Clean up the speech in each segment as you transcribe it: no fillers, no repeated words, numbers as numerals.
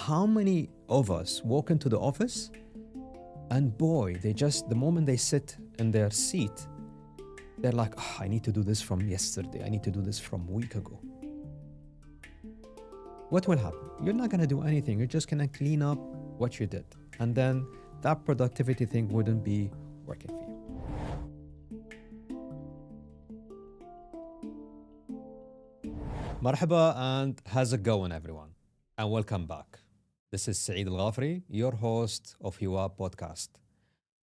how many of us walk into the office and boy, the moment they sit in their seat, they're like, "Oh, I need to do this from yesterday. I need to do this from a week ago." What will happen? You're not going to do anything. You're just going to clean up what you did. And then that productivity thing wouldn't be working for you. Marhaba and how's it going, everyone? And welcome back. This is Saeed Alghafri, your host of Yuwab podcast,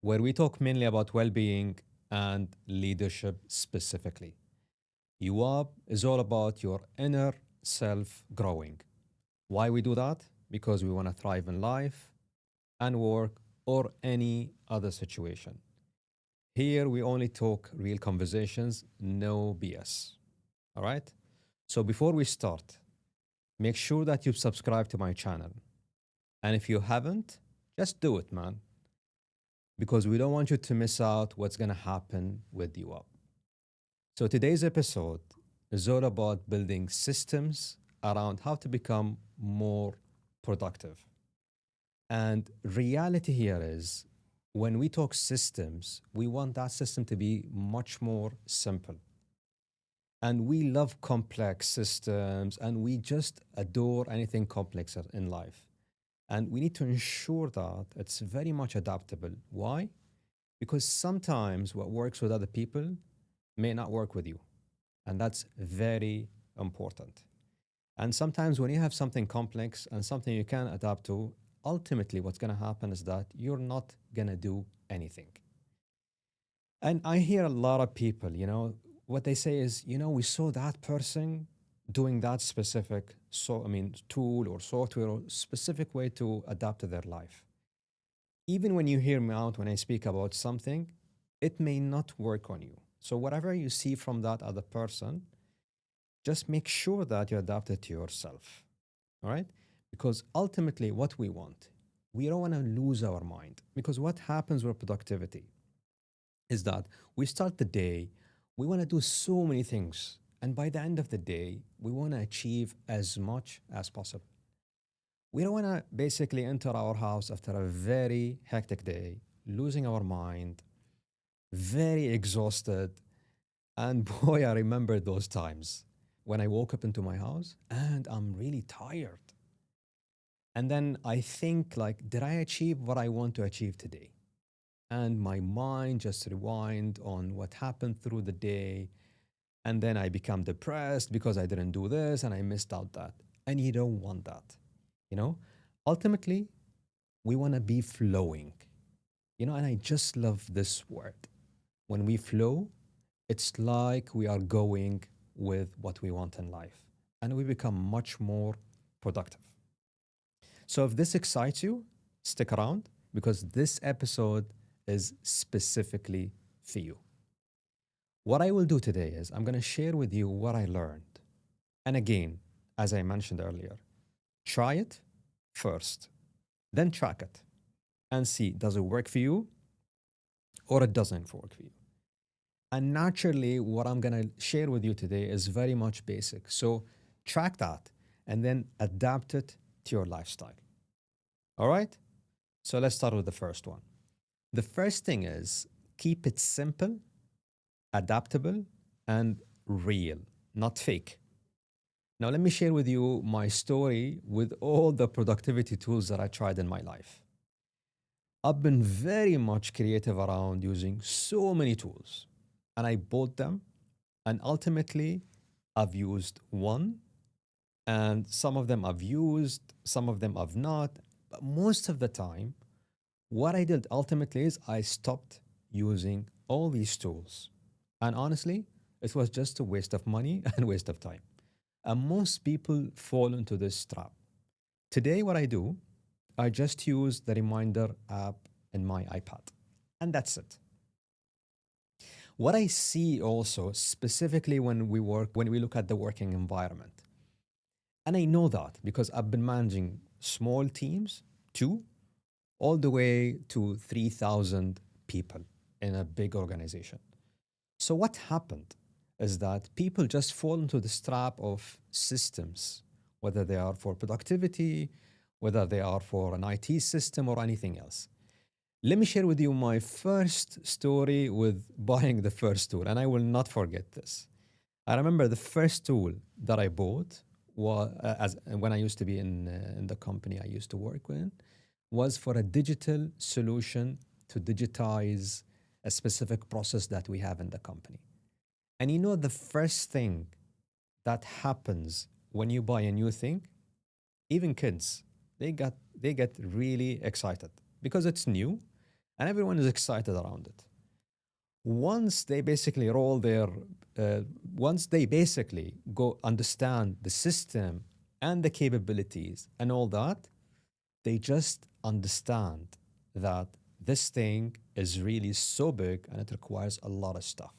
where we talk mainly about well-being and leadership specifically. Yuwab is all about your inner self growing. Why we do that? Because we want to thrive in life and work or any other situation. Here we only talk real conversations, no BS. All right? So before we start, make sure that you subscribe to my channel. And if you haven't, just do it, man. Because we don't want you to miss out what's going to happen with Yuwab. So today's episode is all about building systems around how to become more productive. And reality here is when we talk systems, we want that system to be much more simple. And we love complex systems and we just adore anything complex in life. And we need to ensure that it's very much adaptable. Why? Because sometimes what works with other people may not work with you. And that's very important. And sometimes when you have something complex and something you can adapt to, ultimately what's going to happen is that you're not going to do anything. And I hear a lot of people, what they say is, we saw that person doing that specific tool or software or specific way to adapt to their life. Even when you hear me out when I speak about something, it may not work on you. So whatever you see from that other person, just make sure that you adapt it to yourself. All right? Because ultimately what we don't want to lose our mind. Because what happens with productivity is that we start the day, we want to do so many things. And by the end of the day, we want to achieve as much as possible. We don't want to basically enter our house after a very hectic day, losing our mind, very exhausted. And boy, I remember those times when I woke up into my house and I'm really tired. And then I think like, did I achieve what I want to achieve today? And my mind just rewind on what happened through the day. And then I become depressed because I didn't do this and I missed out that. And you don't want that. Ultimately, we want to be flowing. And I just love this word. When we flow, it's like we are going with what we want in life and we become much more productive. So if this excites you, stick around because this episode is specifically for you. What I will do today is I'm going to share with you what I learned. And again, as I mentioned earlier, try it first, then track it and see, does it work for you or it doesn't work for you? And naturally, what I'm going to share with you today is very much basic. So track that and then adapt it to your lifestyle. All right? So let's start with the first one. The first thing is keep it simple, adaptable, and real, not fake. Now, let me share with you my story with all the productivity tools that I tried in my life. I've been very much creative around using so many tools, and I bought them, and ultimately, I've used one, and some of them I've used, some of them I've not. But most of the time, what I did ultimately is I stopped using all these tools. And honestly, it was just a waste of money and waste of time. And most people fall into this trap. Today, what I do, I just use the reminder app in my iPad. And that's it. What I see also, specifically when we look at the working environment, and I know that because I've been managing small teams, two, all the way to 3,000 people in a big organization. So what happened is that people just fall into this trap of systems, whether they are for productivity, whether they are for an IT system or anything else. Let me share with you my first story with buying the first tool, and I will not forget this. I remember the first tool that I bought was as when I used to be in the company I used to work with was for a digital solution to digitize a specific process that we have in the company. And you know the first thing that happens when you buy a new thing, even kids, they get really excited because it's new and everyone is excited around it. Once they basically roll their uh, Once they basically go understand the system and the capabilities and all that, they just understand that this thing is really so big and it requires a lot of stuff.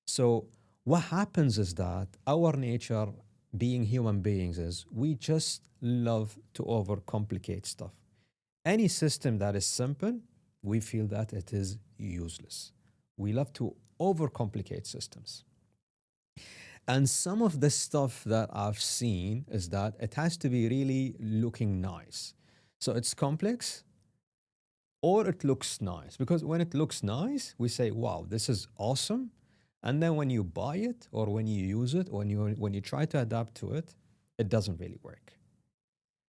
So what happens is that our nature, being human beings, is we just love to overcomplicate stuff. Any system that is simple, we feel that it is useless. We love to overcomplicate systems. And some of the stuff that I've seen is that it has to be really looking nice. So it's complex or it looks nice. Because when it looks nice, we say, wow, this is awesome. And then when you buy it or when you use it, when you try to adapt to it, it doesn't really work.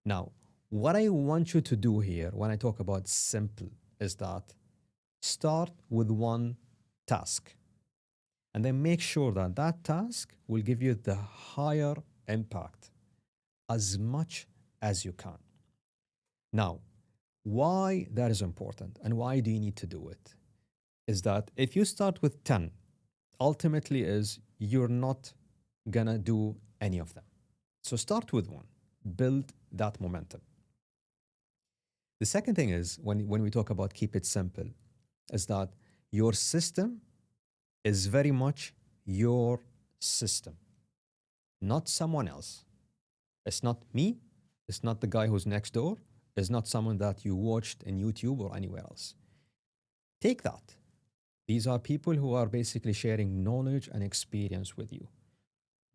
Now, what I want you to do here when I talk about simple is that start with one task and then make sure that that task will give you the higher impact as much as you can. Now, why that is important and why do you need to do it is that if you start with 10, ultimately is you're not gonna do any of them. So start with one, build that momentum. The second thing is when we talk about keep it simple, is that your system is very much your system, not someone else. It's not me, it's not the guy who's next door, it's not someone that you watched in YouTube or anywhere else. Take that. These are people who are basically sharing knowledge and experience with you.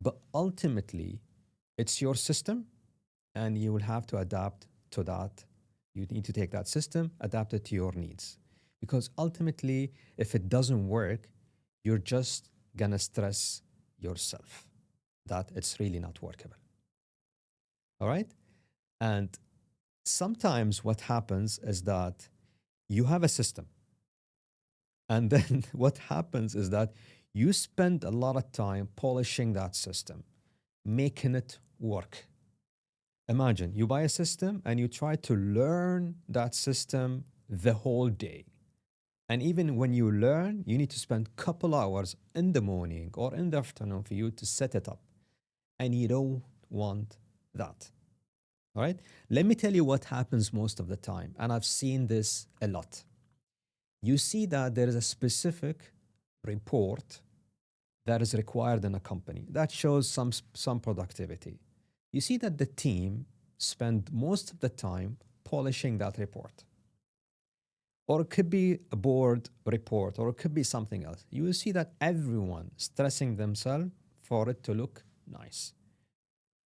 But ultimately, it's your system and you will have to adapt to that. You need to take that system, adapt it to your needs. Because ultimately, if it doesn't work, you're just gonna stress yourself that it's really not workable. All right? And sometimes what happens is that you have a system, and then what happens is that you spend a lot of time polishing that system, making it work. Imagine you buy a system and you try to learn that system the whole day. And even when you learn, you need to spend a couple hours in the morning or in the afternoon for you to set it up. And you don't want that. All right? Let me tell you what happens most of the time. And I've seen this a lot. You see that there is a specific report that is required in a company that shows some productivity. You see that the team spend most of the time polishing that report. Or it could be a board report, or it could be something else. You will see that everyone stressing themselves for it to look nice.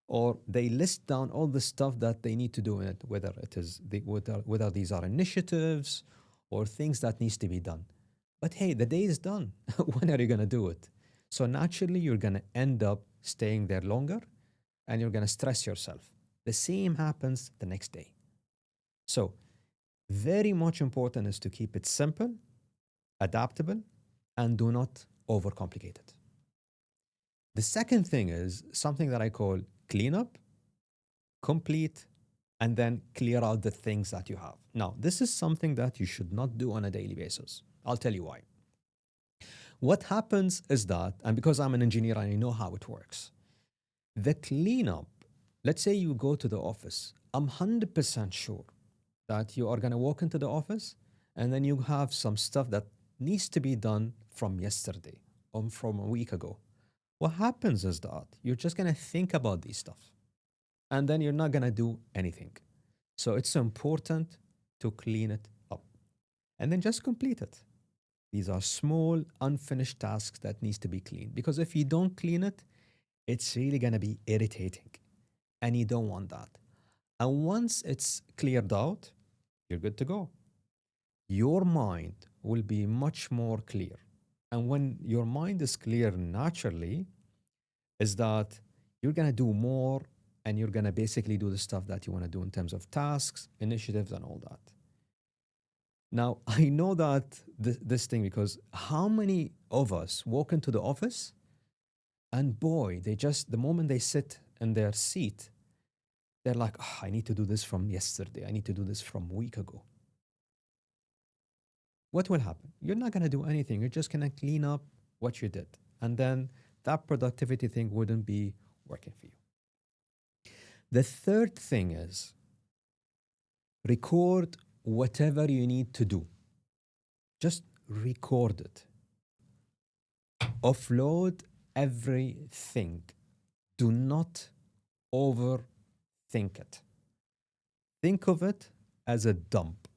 Or they list down all the stuff that they need to do in it, whether it is whether these are initiatives or things that needs to be done. But hey, the day is done. When are you gonna do it? So naturally, you're gonna end up staying there longer, and you're gonna stress yourself. The same happens the next day. So very much important is to keep it simple, adaptable, and do not overcomplicate it. The second thing is something that I call cleanup, complete, and then clear out the things that you have. Now, this is something that you should not do on a daily basis. I'll tell you why. What happens is that, and because I'm an engineer, I know how it works. The cleanup, let's say you go to the office, I'm 100% sure that you are going to walk into the office and then you have some stuff that needs to be done from yesterday or from a week ago. What happens is that you're just going to think about these stuff and then you're not going to do anything. So it's important to clean it up and then just complete it. These are small, unfinished tasks that needs to be cleaned because if you don't clean it, it's really going to be irritating and you don't want that. And once it's cleared out, you're good to go. Your mind will be much more clear. And when your mind is clear naturally, is that you're going to do more and you're going to basically do the stuff that you want to do in terms of tasks, initiatives, and all that. Now, I know that this thing because how many of us walk into the office and boy, they just, the moment they sit in their seat, they're like, "Oh, I need to do this from yesterday. I need to do this from a week ago." What will happen? You're not going to do anything. You're just going to clean up what you did. And then that productivity thing wouldn't be working for you. The third thing is record whatever you need to do. Just record it. Offload everything. Do not overthink it. Think of it as a dump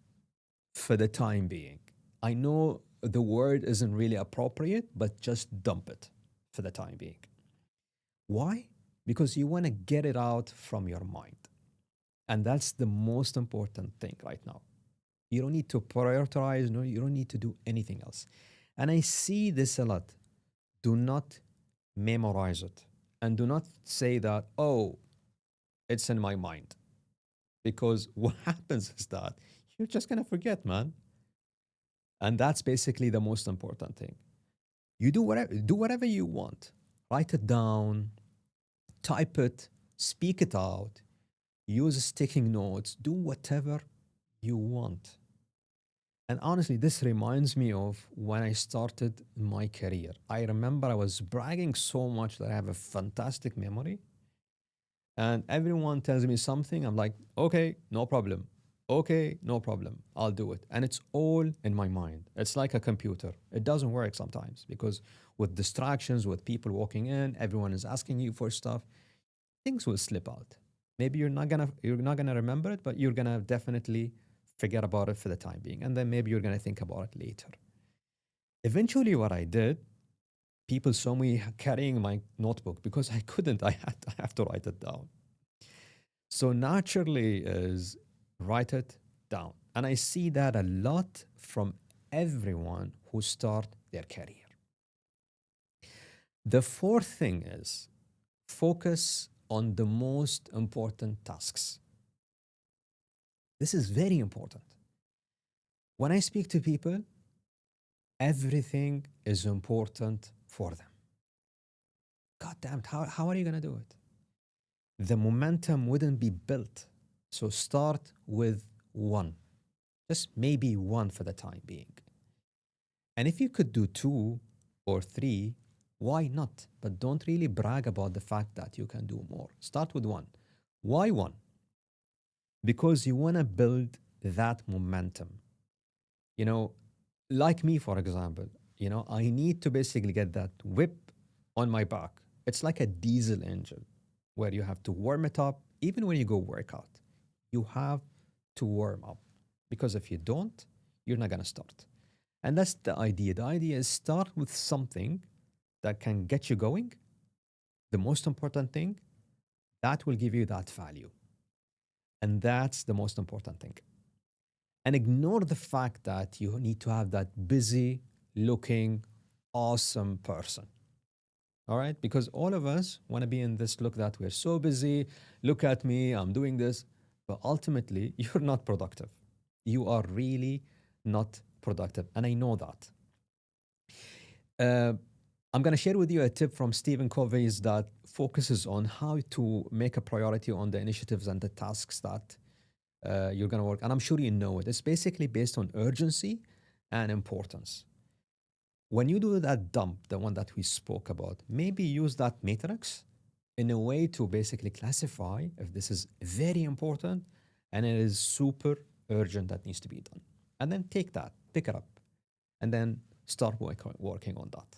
for the time being. I know the word isn't really appropriate, but just dump it for the time being. Why? Because you want to get it out from your mind. And that's the most important thing right now. You don't need to prioritize, no, you don't need to do anything else. And I see this a lot. Do not memorize it. And do not say that, oh, it's in my mind. Because what happens is that you're just going to forget, man. And that's basically the most important thing. You do whatever you want. Write it down, type it, speak it out, use sticking notes, do whatever you want. And honestly, this reminds me of when I started my career. I remember I was bragging so much that I have a fantastic memory. And everyone tells me something. I'm like, okay, no problem. Okay, no problem. I'll do it. And it's all in my mind. It's like a computer. It doesn't work sometimes because with distractions, with people walking in, everyone is asking you for stuff, things will slip out. Maybe you're not gonna remember it, but you're gonna definitely forget about it for the time being. And then maybe you're gonna think about it later. Eventually, what I did, people saw me carrying my notebook because I couldn't. I have to write it down. So naturally is write it down. And I see that a lot from everyone who start their career. The fourth thing is focus on the most important tasks. This is very important. When I speak to people, everything is important for them. God damn it, how are you going to do it? The momentum wouldn't be built. So start with one, just maybe one for the time being. And if you could do two or three, why not? But don't really brag about the fact that you can do more. Start with one. Why one? Because you want to build that momentum. You know, like me, for example, I need to basically get that whip on my back. It's like a diesel engine where you have to warm it up. Even when you go workout, you have to warm up because if you don't, you're not going to start. And that's the idea. The idea is start with something that can get you going. The most important thing that will give you that value. And that's the most important thing. And ignore the fact that you need to have that busy looking, awesome person. All right? Because all of us want to be in this look that we're so busy. Look at me, I'm doing this. But ultimately, you're not productive. You are really not productive. And I know that. Uh, I'm going to share with you a tip from Stephen Covey's that focuses on how to make a priority on the initiatives and the tasks that you're going to work. And I'm sure you know it. It's basically based on urgency and importance. When you do that dump, the one that we spoke about, maybe use that matrix in a way to basically classify if this is very important and it is super urgent that needs to be done. And then take that, pick it up, and then start working on that.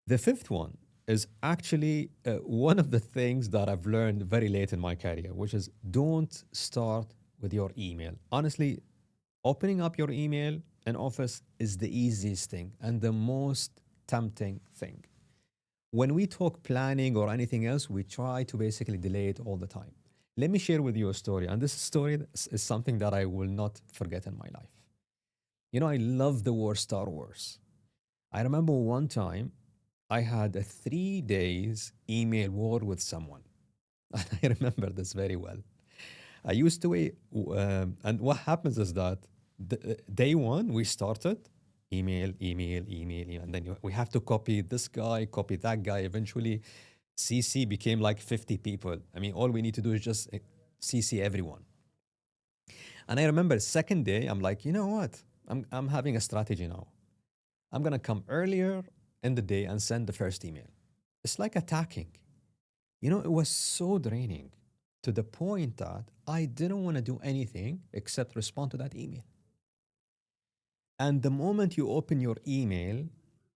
The fifth one is actually one of the things that I've learned very late in my career, which is don't start with your email. Honestly, opening up your email in office is the easiest thing and the most tempting thing. When we talk planning or anything else, we try to basically delay it all the time. Let me share with you a story, and this story is something that I will not forget in my life. You know, I love the war Star Wars. I remember one time I had a 3 days email war with someone. And I remember this very well. I used to wait, and what happens is that day one we started email, email, email, email, and then we have to copy this guy, copy that guy. Eventually, CC became like 50 people. I mean, all we need to do is just CC everyone. And I remember second day, I'm like, you know what? I'm having a strategy now. I'm gonna come earlier in the day and send the first email. It's like attacking. You know, it was so draining to the point that I didn't want to do anything except respond to that email. And the moment you open your email,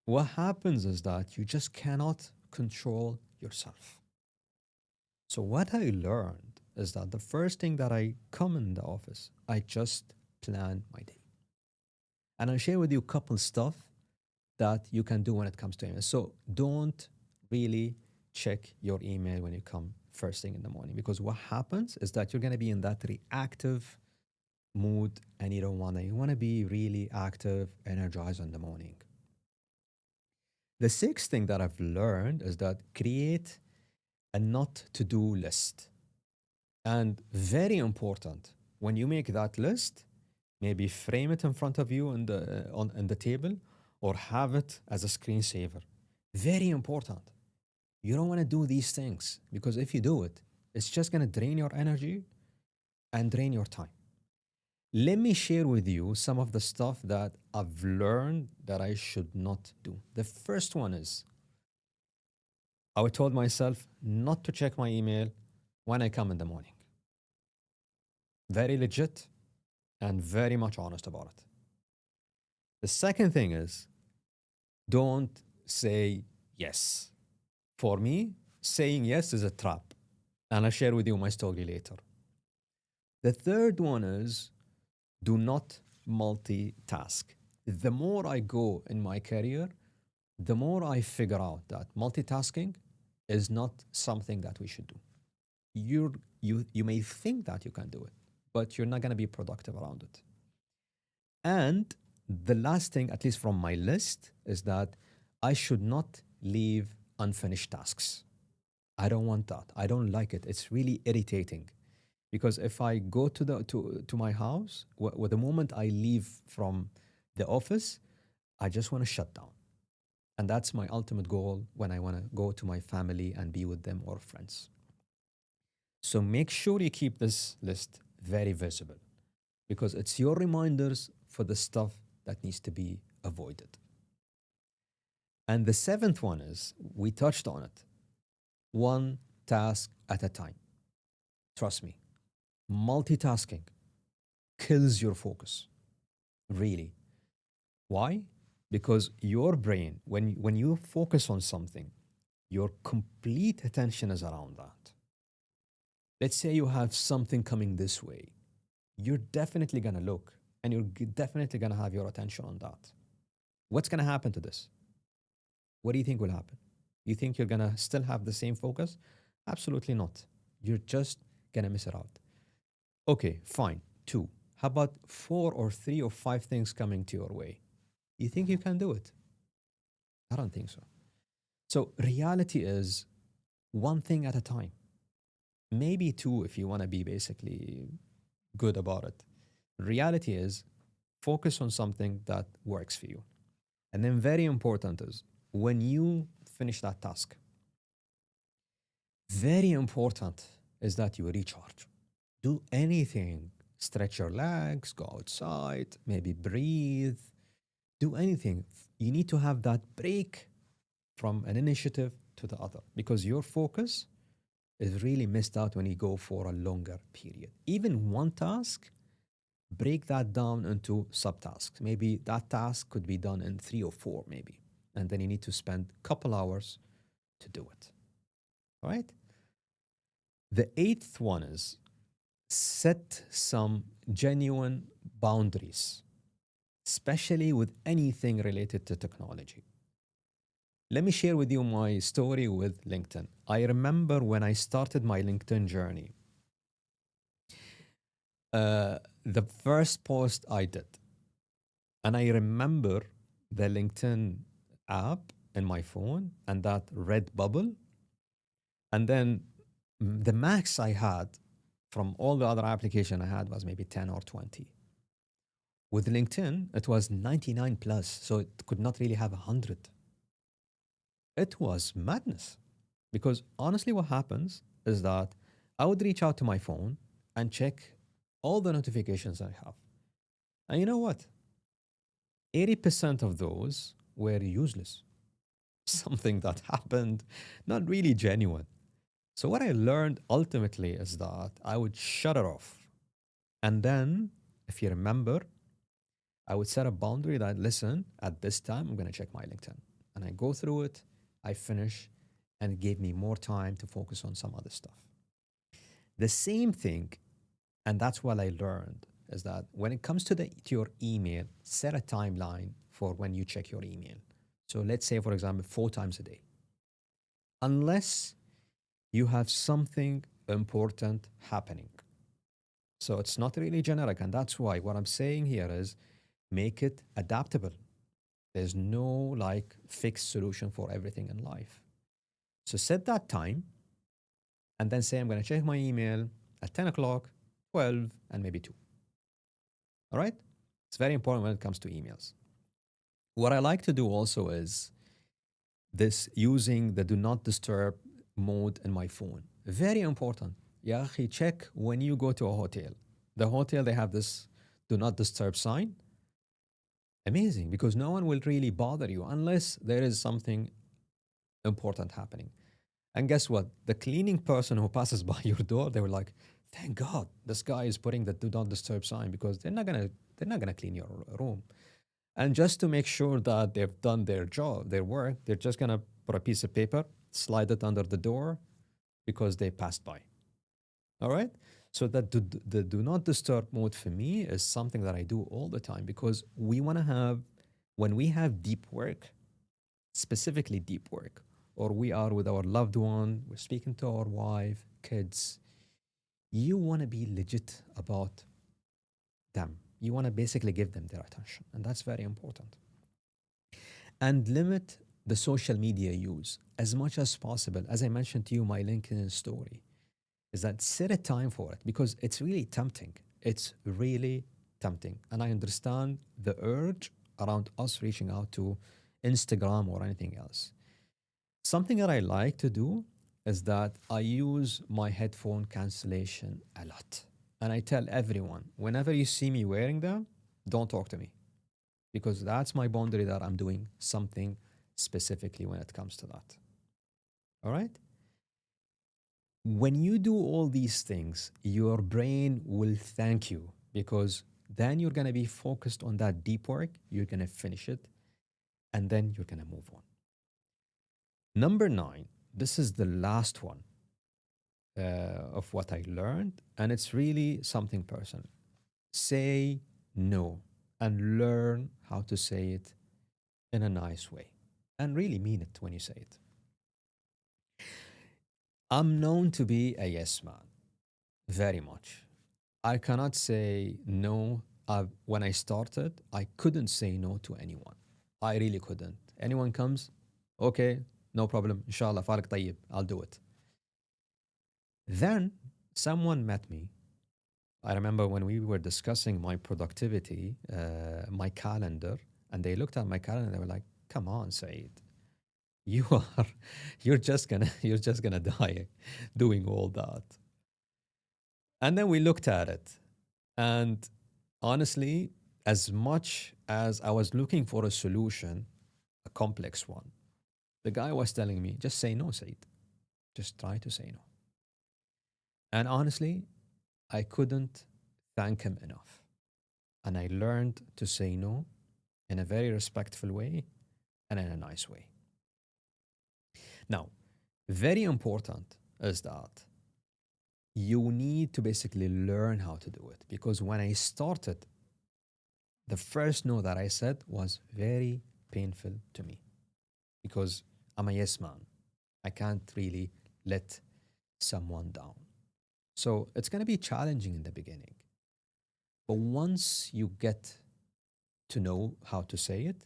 what happens is that you just cannot control yourself. So, what I learned is that the first thing that I come in the office, I just plan my day. And I'll share with you a couple stuff that you can do when it comes to email. So, don't really check your email when you come first thing in the morning because what happens is that you're going to be in that reactive mood and you don't want to. You want to be really active, energized in the morning. The sixth thing that I've learned is that create a not to do list. And very important, when you make that list, maybe frame it in front of you on the table or have it as a screensaver. Very important. You don't want to do these things because if you do it, it's just going to drain your energy and drain your time. Let me share with you some of the stuff that I've learned that I should not do. The first one is I told myself not to check my email when I come in the morning. Very legit and very much honest about it. The second thing is don't say yes. For me, saying yes is a trap. And I'll share with you my story later. The third one is do not multitask. The more I go in my career, the more I figure out that multitasking is not something that we should do. You may think that you can do it, but you're not going to be productive around it. And the last thing, at least from my list, is that I should not leave unfinished tasks. I don't want that. I don't like it. It's really irritating because if I go to my house, the moment I leave from the office, I just want to shut down. And that's my ultimate goal when I want to go to my family and be with them or friends. So make sure you keep this list very visible because it's your reminders for the stuff that needs to be avoided. And the seventh one is we touched on it, one task at a time. Trust me, multitasking kills your focus. Really. Why? Because your brain, when you focus on something, your complete attention is around that. Let's say you have something coming this way. You're definitely going to look and you're definitely going to have your attention on that. What's going to happen to this? What do you think will happen? You think you're going to still have the same focus? Absolutely not. You're just going to miss it out. Okay, fine. Two. How about four or three or five things coming to your way? You think you can do it? I don't think so. So, reality is one thing at a time. Maybe two if you want to be basically good about it. Reality is focus on something that works for you. And then, very important is when you finish that task, very important is that you recharge. Do anything. Stretch your legs, go outside, maybe breathe, do anything. You need to have that break from an initiative to the other because your focus is really missed out when you go for a longer period. Even one task, break that down into subtasks. Maybe that task could be done in three or four, maybe. And then you need to spend a couple hours to do it. All right? The eighth one is set some genuine boundaries, especially with anything related to technology. Let me share with you my story with LinkedIn. I remember when I started my LinkedIn journey, The first post I did, and I remember the LinkedIn app in my phone and that red bubble. And then the max I had from all the other application I had was maybe 10 or 20. With LinkedIn, it was 99 plus, so it could not really have 100. It was madness because honestly, what happens is that I would reach out to my phone and check all the notifications I have. And you know what? 80% of those were useless, something that happened, not really genuine. So, what I learned ultimately is that I would shut it off. And then, if you remember, I would set a boundary that, listen, at this time, I'm going to check my LinkedIn. And I go through it, I finish, and it gave me more time to focus on some other stuff. The same thing, and that's what I learned, is that when it comes to your email, set a timeline for when you check your email. So let's say, for example, 4 times a day. Unless you have something important happening. So it's not really generic. And that's why what I'm saying here is make it adaptable. There's no like fixed solution for everything in life. So set that time and then say, I'm going to check my email at 10 o'clock, 12, and maybe 2. All right? It's very important when it comes to emails. What I like to do also is this using the do not disturb mode in my phone. Very important. Yeah, check when you go to a hotel. The hotel, they have this do not disturb sign. Amazing, because no one will really bother you unless there is something important happening. And guess what? The cleaning person who passes by your door, they were like, "Thank God, this guy is putting the do not disturb sign because they're not gonna clean your room." And just to make sure that they've done their job, their work, they're just gonna put a piece of paper, slide it under the door because they passed by. All right. So that the do not disturb mode for me is something that I do all the time because we want to have, when we have deep work, specifically deep work, or we are with our loved one, we're speaking to our wife, kids, you want to be legit about them. You want to basically give them their attention. And that's very important. And limit the social media use as much as possible. As I mentioned to you, my LinkedIn story is that set a time for it because it's really tempting. It's really tempting. And I understand the urge around us reaching out to Instagram or anything else. Something that I like to do is that I use my headphone cancellation a lot. And I tell everyone, whenever you see me wearing them, don't talk to me because that's my boundary that I'm doing something specifically when it comes to that. All right? When you do all these things, your brain will thank you because then you're going to be focused on that deep work, you're going to finish it, and then you're going to move on. Number 9, this is the last one of what I learned, and it's really something personal. Say no and learn how to say it in a nice way and really mean it when you say it. I'm known to be a yes man, very much. I cannot say no. When I started, I couldn't say no to anyone. I really couldn't. Anyone comes, okay, no problem. Inshallah, Farak Tayyib, I'll do it. Then someone met me. I remember when we were discussing my productivity, my calendar, and they looked at my calendar. They were like, "Come on, Saeed, you are, you're just gonna die doing all that." And then we looked at it, and honestly, as much as I was looking for a solution, a complex one, the guy was telling me, just say no, Said. Just try to say no. And honestly, I couldn't thank him enough. And I learned to say no in a very respectful way and in a nice way. Now, very important is that you need to basically learn how to do it because when I started, the first no that I said was very painful to me because I'm a yes man. I can't really let someone down. So it's going to be challenging in the beginning. But once you get to know how to say it,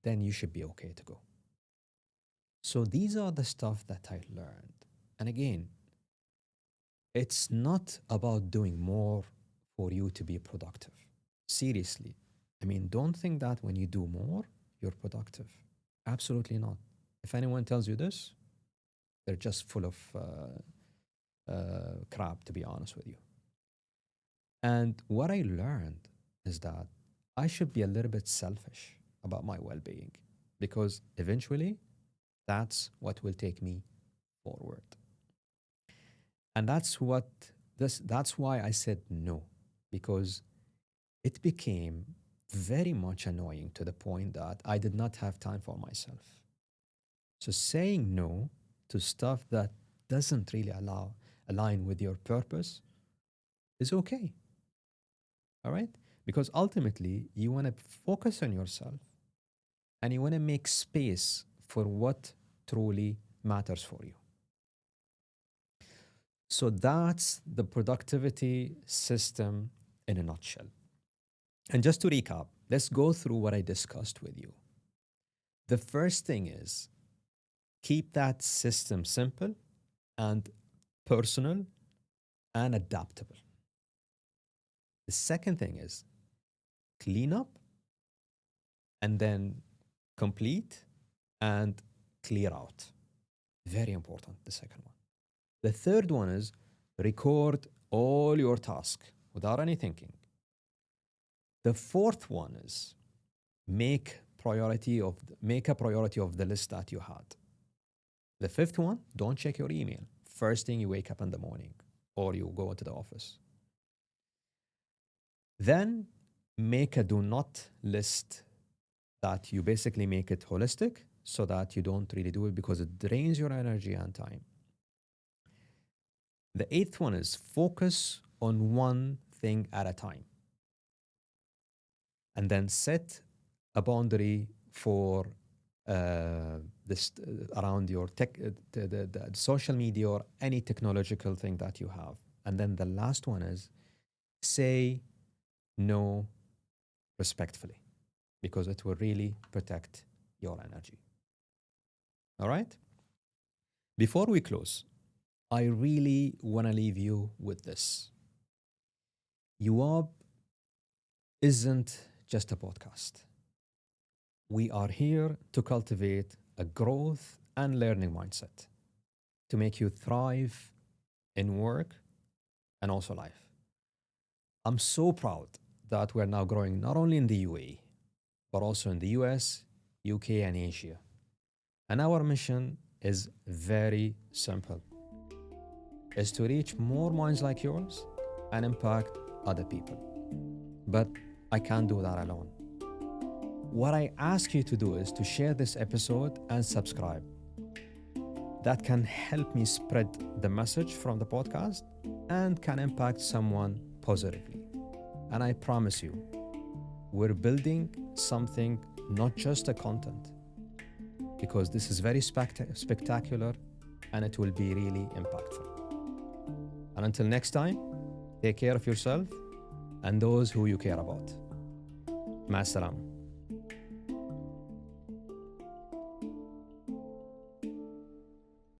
then you should be okay to go. So these are the stuff that I learned. And again, it's not about doing more for you to be productive. Seriously. I mean, don't think that when you do more, you're productive. Absolutely not. If anyone tells you this, they're just full of crap, to be honest with you. And what I learned is that I should be a little bit selfish about my well being because eventually that's what will take me forward. And that's why I said no, because it became very much annoying to the point that I did not have time for myself. So saying no to stuff that doesn't really align with your purpose is okay. All right? Because ultimately you want to focus on yourself and you want to make space for what truly matters for you. So that's the productivity system in a nutshell. And just to recap, let's go through what I discussed with you. The first thing is keep that system simple and personal and adaptable. The second thing is clean up and then complete and clear out. Very important, the second one. The third one is record all your tasks without any thinking. The fourth one is make a priority of the list that you had. The fifth one, don't check your email first thing you wake up in the morning or you go into the office. Then make a do not list that you basically make it holistic so that you don't really do it because it drains your energy and time. The eighth one is focus on one thing at a time. And then set a boundary for this around your tech, the social media or any technological thing that you have. And then the last one is say no respectfully because it will really protect your energy. All right? Before we close, I really want to leave you with this. Yuwab isn't just a podcast. We are here to cultivate a growth and learning mindset to make you thrive in work and also life. I'm so proud that we're now growing not only in the UAE, but also in the US, UK, and Asia. And our mission is very simple. Is to reach more minds like yours and impact other people. But I can't do that alone. What I ask you to do is to share this episode and subscribe. That can help me spread the message from the podcast and can impact someone positively. And I promise you, we're building something, not just a content, because this is very spectacular and it will be really impactful. And until next time, take care of yourself and those who you care about. Ma salam.